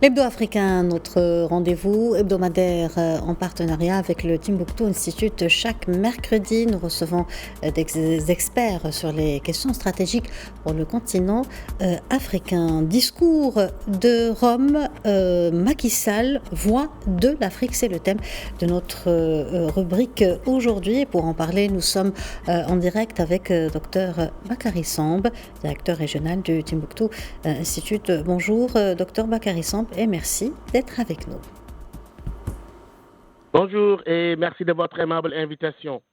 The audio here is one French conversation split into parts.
L'Hebdo africain, notre rendez-vous hebdomadaire en partenariat avec le Timbuktu Institute. Chaque mercredi, nous recevons des experts sur les questions stratégiques pour le continent africain. Discours de Rome, Macky Sall, voix de l'Afrique, c'est le thème de notre rubrique aujourd'hui. Et pour en parler, nous sommes en direct avec Dr Bakary Samb, directeur régional du Timbuktu Institute. Bonjour Dr Bakary Samb et merci d'être avec nous. Bonjour et merci de votre aimable invitation.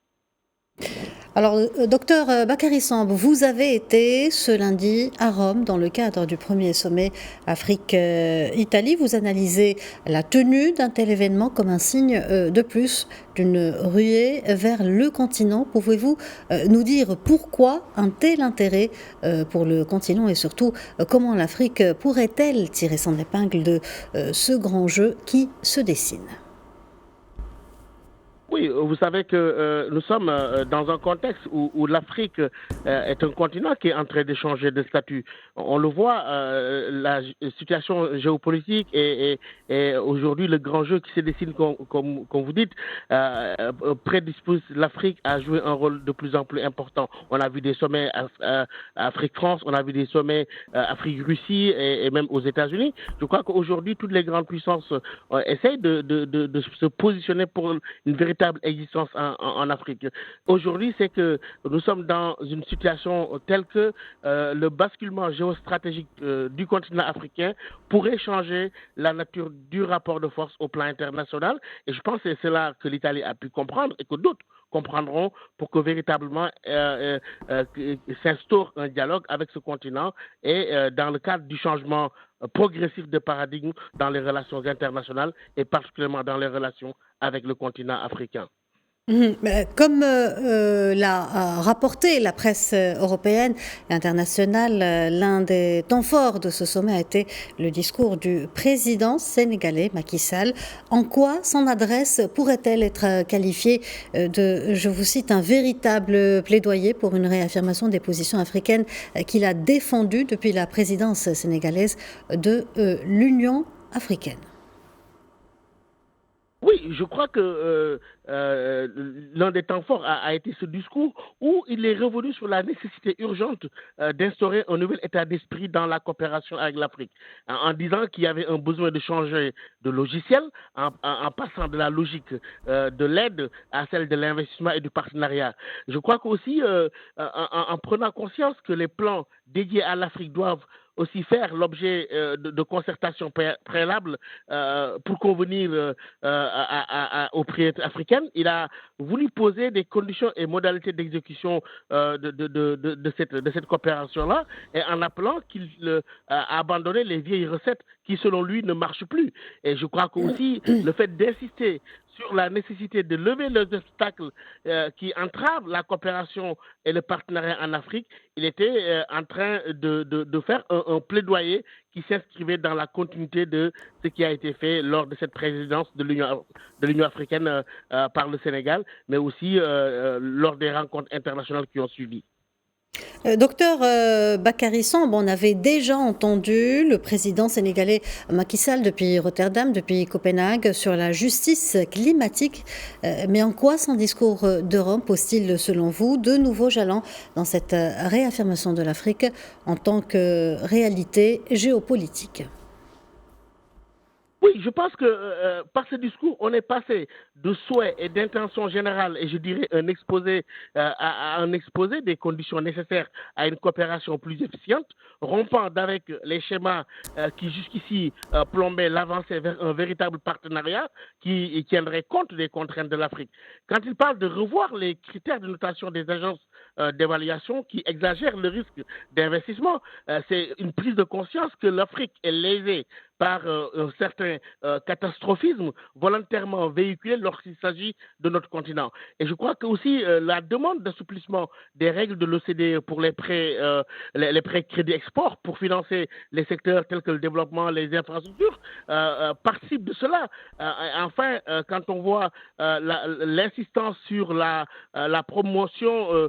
Alors, docteur Bakary Samb, vous avez été ce lundi à Rome dans le cadre du premier sommet Afrique-Italie. Vous analysez la tenue d'un tel événement comme un signe de plus d'une ruée vers le continent. Pouvez-vous nous dire pourquoi un tel intérêt pour le continent et surtout comment l'Afrique pourrait-elle tirer son épingle de ce grand jeu qui se dessine ? Oui, vous savez que nous sommes dans un contexte où l'Afrique est un continent qui est en train de changer de statut. On le voit, la situation géopolitique et aujourd'hui le grand jeu qui se dessine, comme vous dites, prédispose l'Afrique à jouer un rôle de plus en plus important. On a vu des sommets Afrique-France, on a vu des sommets Afrique-Russie et même aux États-Unis. Je crois qu'aujourd'hui, toutes les grandes puissances essayent de se positionner pour une véritable existence en Afrique. Aujourd'hui, c'est que nous sommes dans une situation telle que le basculement géostratégique du continent africain pourrait changer la nature du rapport de force au plan international. Et je pense que c'est là que l'Italie a pu comprendre et que d'autres comprendront pour que véritablement s'instaure un dialogue avec ce continent et dans le cadre du changement progressif de paradigme dans les relations internationales et particulièrement dans les relations avec le continent africain. Comme l'a rapporté la presse européenne et internationale, l'un des temps forts de ce sommet a été le discours du président sénégalais Macky Sall. En quoi son adresse pourrait-elle être qualifiée de, je vous cite, un véritable plaidoyer pour une réaffirmation des positions africaines qu'il a défendues depuis la présidence sénégalaise de l'Union africaine? Oui, je crois que l'un des temps forts a été ce discours où il est revenu sur la nécessité urgente d'instaurer un nouvel état d'esprit dans la coopération avec l'Afrique, en disant qu'il y avait un besoin de changer de logiciel, en passant de la logique de l'aide à celle de l'investissement et du partenariat. Je crois qu'aussi, en prenant conscience que les plans dédiés à l'Afrique doivent aussi faire l'objet de concertations préalables pour convenir aux priorités africaines. Il a voulu poser des conditions et modalités d'exécution de cette coopération-là et en appelant qu'il a abandonné les vieilles recettes qui, selon lui, ne marchent plus. Et je crois qu'aussi le fait d'insister sur la nécessité de lever les obstacles qui entravent la coopération et le partenariat en Afrique, il était en train de faire un plaidoyer qui s'inscrivait dans la continuité de ce qui a été fait lors de cette présidence de l'Union africaine par le Sénégal, mais aussi lors des rencontres internationales qui ont suivi. Docteur Bakary Samb, on avait déjà entendu le président sénégalais Macky Sall depuis Rotterdam, depuis Copenhague, sur la justice climatique. Mais en quoi son discours de Rome pose-t-il, selon vous, de nouveaux jalons dans cette réaffirmation de l'Afrique en tant que réalité géopolitique ? Oui, je pense que par ce discours, on est passé de souhaits et d'intentions générales, et je dirais un exposé à un exposé des conditions nécessaires à une coopération plus efficiente, rompant avec les schémas qui jusqu'ici plombaient l'avancée vers un véritable partenariat qui tiendrait compte des contraintes de l'Afrique. Quand il parle de revoir les critères de notation des agences d'évaluation qui exagèrent le risque d'investissement, c'est une prise de conscience que l'Afrique est lésée par un certain catastrophisme volontairement véhiculé lorsqu'il s'agit de notre continent. Et je crois que aussi la demande d'assouplissement des règles de l'OCDE pour les prêts crédit export pour financer les secteurs tels que le développement, les infrastructures, participe de cela. Enfin, quand on voit l'insistance sur la promotion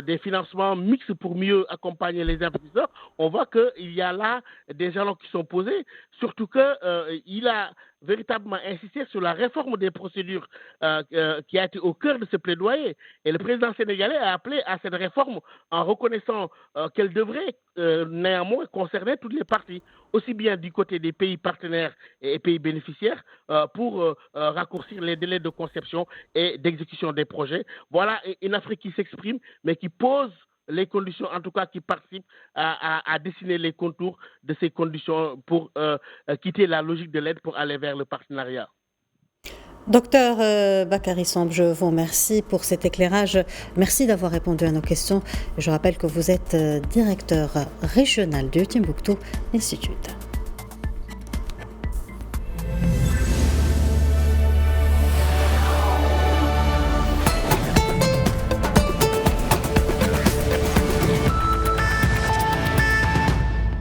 des financements mixtes pour mieux accompagner les investisseurs, on voit qu'il y a là des jalons qui sont posés sur surtout qu'il a véritablement insisté sur la réforme des procédures qui a été au cœur de ce plaidoyer. Et le président sénégalais a appelé à cette réforme en reconnaissant qu'elle devrait néanmoins concerner toutes les parties, aussi bien du côté des pays partenaires et pays bénéficiaires, pour raccourcir les délais de conception et d'exécution des projets. Voilà une Afrique qui s'exprime, mais qui pose les conditions, en tout cas qui participent à dessiner les contours de ces conditions pour quitter la logique de l'aide pour aller vers le partenariat. Docteur Bakary Samb, je vous remercie pour cet éclairage. Merci d'avoir répondu à nos questions. Je rappelle que vous êtes directeur régional du Timbuktu Institute.